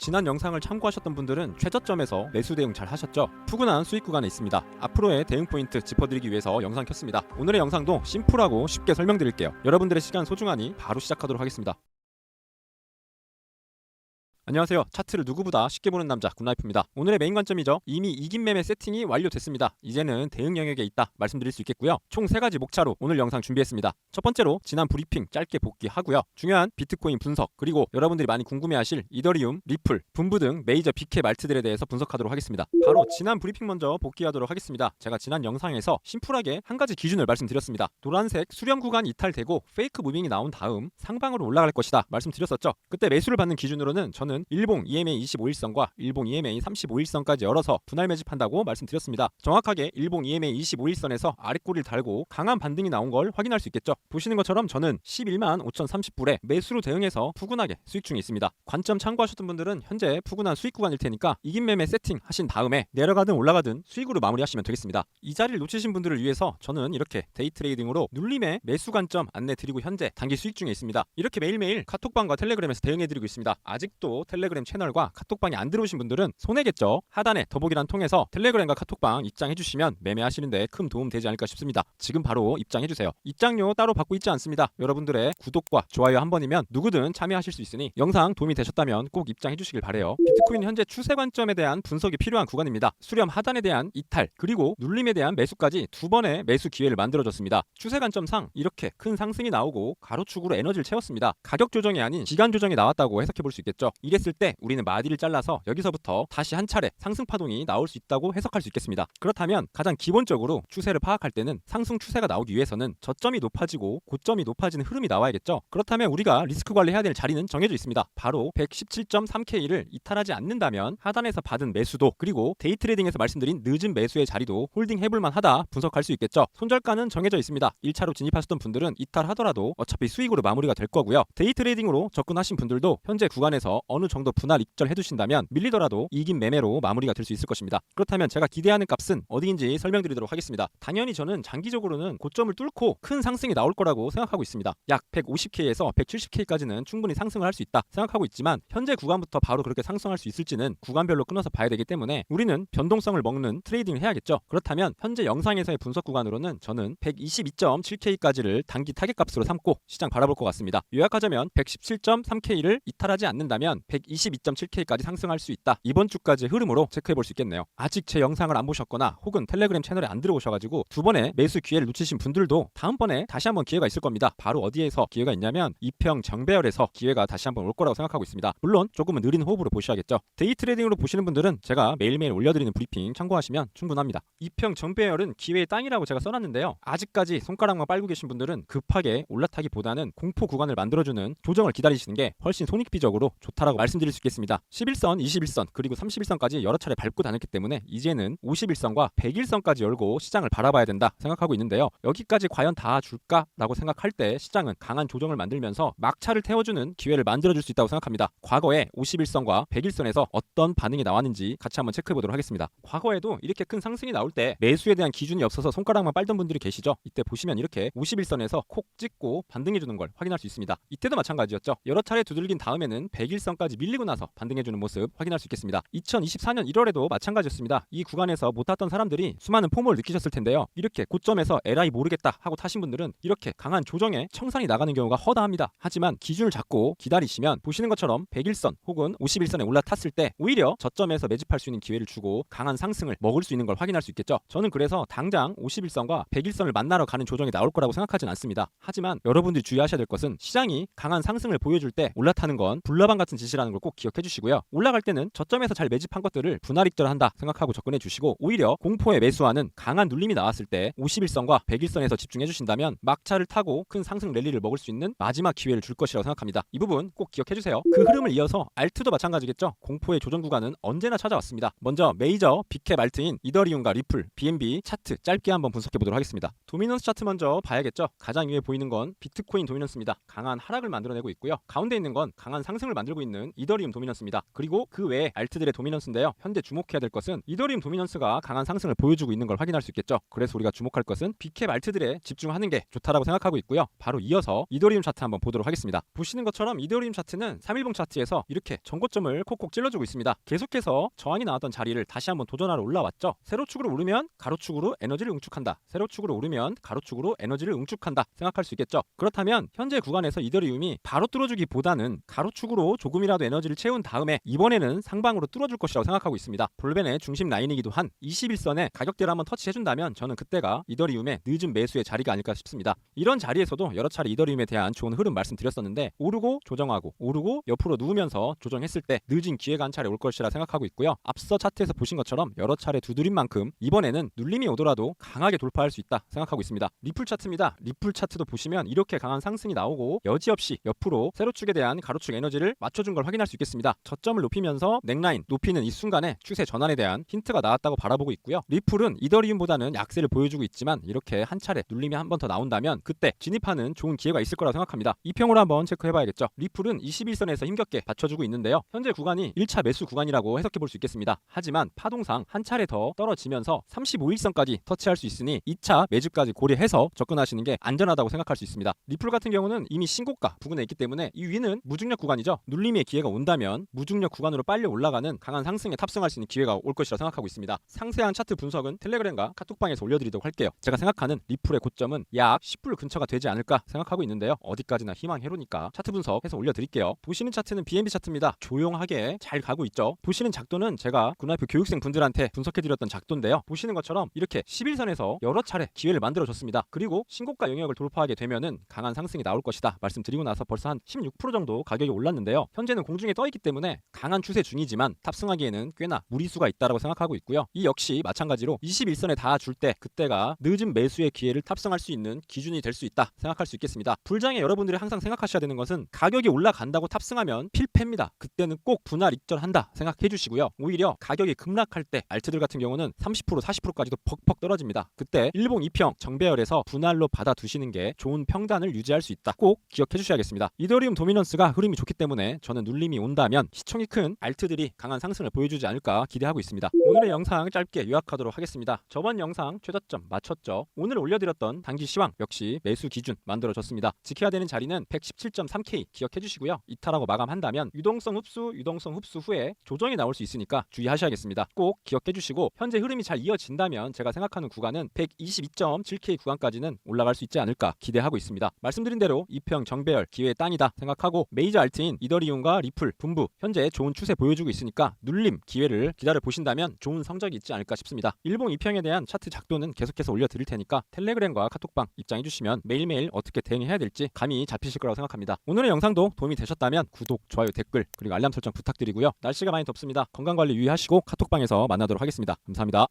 지난 영상을 참고하셨던 분들은 최저점에서 매수 대응 잘 하셨죠? 푸근한 수익 구간에 있습니다. 앞으로의 대응 포인트 짚어드리기 위해서 영상 켰습니다. 오늘의 영상도 심플하고 쉽게 설명드릴게요. 여러분들의 시간 소중하니 바로 시작하도록 하겠습니다. 안녕하세요. 차트를 누구보다 쉽게 보는 남자 굿나이프입니다. 오늘의 메인 관점이죠. 이미 이긴 매매 세팅이 완료됐습니다. 이제는 대응 영역에 있다 말씀드릴 수 있겠고요. 총 3가지 목차로 오늘 영상 준비했습니다. 첫 번째로 지난 브리핑 짧게 복귀하고요. 중요한 비트코인 분석, 그리고 여러분들이 많이 궁금해하실 이더리움, 리플, 분부 등 메이저 빅캡 알트들에 대해서 분석하도록 하겠습니다. 바로 지난 브리핑 먼저 복귀하도록 하겠습니다. 제가 지난 영상에서 심플하게 한 가지 기준을 말씀드렸습니다. 노란색 수렴 구간 이탈되고 페이크 무빙이 나온 다음 상방으로 올라갈 것이다 말씀드렸었죠. 그때 매수를 받는 기준으로는 저는 일봉 EMA 25일선과 일봉 EMA 35일선까지 열어서 분할 매집한다고 말씀드렸습니다. 정확하게 일봉 EMA 25일선에서 아랫꼬리를 달고 강한 반등이 나온 걸 확인할 수 있겠죠. 보시는 것처럼 저는 11만 5,030불에 매수로 대응해서 푸근하게 수익 중에 있습니다. 관점 참고하셨던 분들은 현재 푸근한 수익 구간일 테니까 이긴 매매 세팅 하신 다음에 내려가든 올라가든 수익으로 마무리하시면 되겠습니다. 이 자리를 놓치신 분들을 위해서 저는 이렇게 데이 트레이딩으로 눌림의 매수 관점 안내 드리고 현재 단기 수익 중에 있습니다. 이렇게 매일매일 카톡방과 텔레그램에서 대응해드리고 있습니다. 아직도 텔레그램 채널과 카톡방에 안 들어오신 분들은 손해겠죠. 하단에 더보기란 통해서 텔레그램과 카톡방 입장해주시면 매매하시는데 큰 도움 되지 않을까 싶습니다. 지금 바로 입장해주세요. 입장료 따로 받고 있지 않습니다. 여러분들의 구독과 좋아요 한 번이면 누구든 참여하실 수 있으니 영상 도움이 되셨다면 꼭 입장해주시길 바래요. 비트코인 현재 추세 관점에 대한 분석이 필요한 구간입니다. 수렴 하단에 대한 이탈, 그리고 눌림에 대한 매수까지 2번의 매수 기회를 만들어줬습니다. 추세 관점상 이렇게 큰 상승이 나오고 가로축으로 에너지를 채웠습니다. 가격 조정이 아닌 시간 조정이 나왔다고 해석해 볼 수 있겠죠. 이랬을 때 우리는 마디를 잘라서 여기서부터 다시 한 차례 상승 파동이 나올 수 있다고 해석할 수 있겠습니다. 그렇다면 가장 기본적으로 추세를 파악할 때는 상승 추세가 나오기 위해서는 저점이 높아지고 고점이 높아지는 흐름이 나와야겠죠. 그렇다면 우리가 리스크 관리해야 될 자리는 정해져 있습니다. 바로 117.3K를 이탈하지 않는다면 하단에서 받은 매수도, 그리고 데이 트레이딩에서 말씀드린 늦은 매수의 자리도 홀딩 해볼만 하다 분석할 수 있겠죠. 손절가는 정해져 있습니다. 1차로 진입하셨던 분들은 이탈하더라도 어차피 수익으로 마무리가 될 거고요. 데이 트레이딩으로 접근하신 분들도 현재 구간에서 어느 정도 분할 익절 해두신다면 밀리더라도 이긴 매매로 마무리가 될 수 있을 것입니다. 그렇다면 제가 기대하는 값은 어디인지 설명드리도록 하겠습니다. 당연히 저는 장기적으로는 고점을 뚫고 큰 상승이 나올 거라고 생각하고 있습니다. 약 150K에서 170K까지는 충분히 상승을 할 수 있다 생각하고 있지만 현재 구간부터 바로 그렇게 상승할 수 있을지는 구간별로 끊어서 봐야 되기 때문에 우리는 변동성을 먹는 트레이딩을 해야겠죠. 그렇다면 현재 영상에서의 분석 구간으로는 저는 122.7K까지를 단기 타겟 값으로 삼고 시장 바라볼 것 같습니다. 요약하자면 117.3K를 이탈하지 않는다면 122.7K까지 상승할 수 있다. 이번 주까지의 흐름으로 체크해 볼 수 있겠네요. 아직 제 영상을 안 보셨거나 혹은 텔레그램 채널에 안 들어오셔가지고 2번의 매수 기회를 놓치신 분들도 다음번에 다시 한번 기회가 있을 겁니다. 바로 어디에서 기회가 있냐면 이평 정배열에서 기회가 다시 한번 올 거라고 생각하고 있습니다. 물론 조금은 느린 호흡으로 보셔야겠죠. 데이 트레이딩으로 보시는 분들은 제가 매일매일 올려드리는 브리핑 참고하시면 충분합니다. 이평 정배열은 기회의 땅이라고 제가 써놨는데요. 아직까지 손가락만 빨고 계신 분들은 급하게 올라타기보다는 공포 구간을 만들어주는 조정을 기다리시는 게 훨씬 손익비적으로 좋다라고 말씀드릴 수 있겠습니다. 11선, 21선, 그리고 31선까지 여러 차례 밟고 다녔기 때문에 이제는 51선과 100일선까지 열고 시장을 바라봐야 된다 생각하고 있는데요. 여기까지 과연 다 줄까라고 생각할 때 시장은 강한 조정을 만들면서 막차를 태워주는 기회를 만들어줄 수 있다고 생각합니다. 과거에 51선과 100일선에서 어떤 반응이 나왔는지 같이 한번 체크해 보도록 하겠습니다. 과거에도 이렇게 큰 상승이 나올 때 매수에 대한 기준이 없어서 손가락만 빨던 분들이 계시죠. 이때 보시면 이렇게 51선에서 콕 찍고 반등해주는 걸 확인할 수 있습니다. 이때도 마찬가지였죠. 여러 차례 두들긴 다음에는 100일선까지 밀리고 나서 반등해주는 모습 확인할 수 있겠습니다. 2024년 1월에도 마찬가지였습니다. 이 구간에서 못 탔던 사람들이 수많은 포모를 느끼셨을 텐데요. 이렇게 고점에서 에라이 모르겠다 하고 타신 분들은 이렇게 강한 조정에 청산이 나가는 경우가 허다합니다. 하지만 기준을 잡고 기다리시면 보시는 것처럼 100일선 혹은 51선에 올라탔을 때 오히려 저점에서 매집할 수 있는 기회를 주고 강한 상승을 먹을 수 있는 걸 확인할 수 있겠죠. 저는 그래서 당장 51선과 100일선을 만나러 가는 조정이 나올 거라고 생각하진 않습니다. 하지만 여러분들이 주의하셔야 될 것은 시장이 강한 상승을 보여줄 때 올라타는 건 불나방 같은 짓이라는 걸 꼭 기억해 주시고요. 올라갈 때는 저점에서 잘 매집한 것들을 분할 익절한다 생각하고 접근해 주시고 오히려 공포에 매수하는 강한 눌림이 나왔을 때 51선과 100일선에서 집중해 주신다면 막차를 타고 큰 상승 랠리를 먹을 수 있는 마지막 기회를 줄 것이라고 생각합니다. 이 부분 꼭 기억해 주세요. 그 흐름을 이어서 알트도 마찬가지겠죠. 공포의 조정 구간은 언제나 찾아왔습니다. 먼저 메이저 빅캡 알트인 이더리움과 리플, BNB 차트 짧게 한번 분석해 보도록 하겠습니다. 도미넌스 차트 먼저 봐야겠죠. 가장 위에 보이는 건 비트코인 도미넌스입니다. 강한 하락을 만들어내고 있고요. 가운데 있는 건 강한 상승을 만들고 있는 차트는 이더리움 도미넌스입니다. 그리고 그 외에 알트들의 도미넌스인데요. 현재 주목해야 될 것은 이더리움 도미넌스가 강한 상승을 보여주고 있는 걸 확인할 수 있겠죠. 그래서 우리가 주목할 것은 빅캡 알트들에 집중하는 게 좋다라고 생각하고 있고요. 바로 이어서 이더리움 차트 한번 보도록 하겠습니다. 보시는 것처럼 이더리움 차트는 3일봉 차트에서 이렇게 전고점을 콕콕 찔러주고 있습니다. 계속해서 저항이 나왔던 자리를 다시 한번 도전하러 올라왔죠. 세로축으로 오르면 가로축으로 에너지를 응축한다. 세로축으로 오르면 가로축으로 에너지를 응축한다 생각할 수 있겠죠. 그렇다면 현재 구간에서 이더리움이 바로 뚫어주기보다는 가로축으로 조금이라도 에너지를 채운 다음에 이번에는 상방으로 뚫어줄 것이라고 생각하고 있습니다. 볼벤의 중심 라인이기도 한 21선에 가격대를 한번 터치해준다면 저는 그때가 이더리움의 늦은 매수의 자리가 아닐까 싶습니다. 이런 자리에서도 여러 차례 이더리움에 대한 좋은 흐름 말씀드렸었는데 오르고 조정하고 오르고 옆으로 누우면서 조정했을 때 늦은 기회가 한 차례 올 것이라 생각하고 있고요. 앞서 차트에서 보신 것처럼 여러 차례 두드린 만큼 이번에는 눌림이 오더라도 강하게 돌파할 수 있다 생각하고 있습니다. 리플 차트입니다. 리플 차트도 보시면 이렇게 강한 상승이 나오고 여지없이 옆으로 세로축에 대한 가로축 에너지를 맞춰준 걸 확인할 수 있겠습니다. 저점을 높이면서 넥라인 높이는 이 순간에 추세 전환에 대한 힌트가 나왔다고 바라보고 있고요. 리플은 이더리움보다는 약세를 보여주고 있지만 이렇게 한 차례 눌림이 한 번 더 나온다면 그때 진입하는 좋은 기회가 있을 거라고 생각합니다. 이평으로 한번 체크해봐야겠죠. 리플은 21선에서 힘겹게 받쳐주고 있는데요. 현재 구간이 1차 매수 구간이라고 해석해 볼 수 있겠습니다. 하지만 파동상 한 차례 더 떨어지면서 35일선까지 터치할 수 있으니 2차 매집까지 고려해서 접근하시는 게 안전하다고 생각할 수 있습니다. 리플 같은 경우는 이미 신고가 부근에 있기 때문에 이 위는 무중력 구간이죠. 눌림의 기회가 온다면 무중력 구간으로 빨리 올라가는 강한 상승에 탑승할 수 있는 기회가 올 것이라 생각하고 있습니다. 상세한 차트 분석은 텔레그램과 카톡방에서 올려드리도록 할게요. 제가 생각하는 리플의 고점은 약 10불 근처가 되지 않을까 생각하고 있는데요. 어디까지나 희망회로니까 차트 분석해서 올려드릴게요. 보시는 차트는 BNB 차트입니다. 조용하게 잘 가고 있죠. 보시는 작도는 제가 굿나이프 교육생 분들한테 분석해드렸던 작도인데요. 보시는 것처럼 이렇게 11선에서 여러 차례 기회를 만들어줬습니다. 그리고 신고가 영역을 돌파하게 되면은 강한 상승이 나올 것이다 말씀드리고 나서 벌써 한 16% 정도 가격이 올랐는데요. 현재는 공중에 떠있기 때문에 강한 추세 중이지만 탑승하기에는 꽤나 무리수가 있다라고 생각하고 있고요. 이 역시 마찬가지로 21선에 닿아줄 때 그때가 늦은 매수의 기회를 탑승할 수 있는 기준이 될 수 있다 생각할 수 있겠습니다. 불장에 여러분들이 항상 생각하셔야 되는 것은 가격이 올라간다고 탑승하면 필패입니다. 그때는 꼭 분할 익절한다 생각해 주시고요. 오히려 가격이 급락할 때 알트들 같은 경우는 30% 40%까지도 벅벅 떨어집니다. 그때 일봉 2평 정배열에서 분할로 받아두시는 게 좋은 평단을 유지할 수 있다. 꼭 기억해 주셔야겠습니다. 이더리움 도미넌스가 흐름이 좋기 때문에 저는 눌림이 온다면 시총이 큰 알트들이 강한 상승을 보여주지 않을까 기대하고 있습니다. 오늘의 영상 짧게 요약하도록 하겠습니다. 저번 영상 최저점 맞췄죠. 오늘 올려드렸던 단기 시황 역시 매수 기준 만들어줬습니다. 지켜야 되는 자리는 117.3K 기억해 주시고요. 이탈하고 마감한다면 유동성 흡수 후에 조정이 나올 수 있으니까 주의하셔야겠습니다. 꼭 기억해 주시고 현재 흐름이 잘 이어진다면 제가 생각하는 구간은 122.7K 구간까지는 올라갈 수 있지 않을까 기대하고 있습니다. 말씀드린 대로 이평 정배열 기회의 땅이다 생각하고 메이저 알트인 이더리움과 리플, 분부 현재 좋은 추세 보여주고 있으니까 눌림 기회를 기다려 보신다면 좋은 성적이 있지 않을까 싶습니다. 일봉 이평에 대한 차트 작도는 계속해서 올려드릴 테니까 텔레그램과 카톡방 입장해 주시면 매일매일 어떻게 대응해야 될지 감이 잡히실 거라고 생각합니다. 오늘의 영상도 도움이 되셨다면 구독, 좋아요, 댓글 그리고 알람 설정 부탁드리고요. 날씨가 많이 덥습니다. 건강관리 유의하시고 카톡방에서 만나도록 하겠습니다. 감사합니다.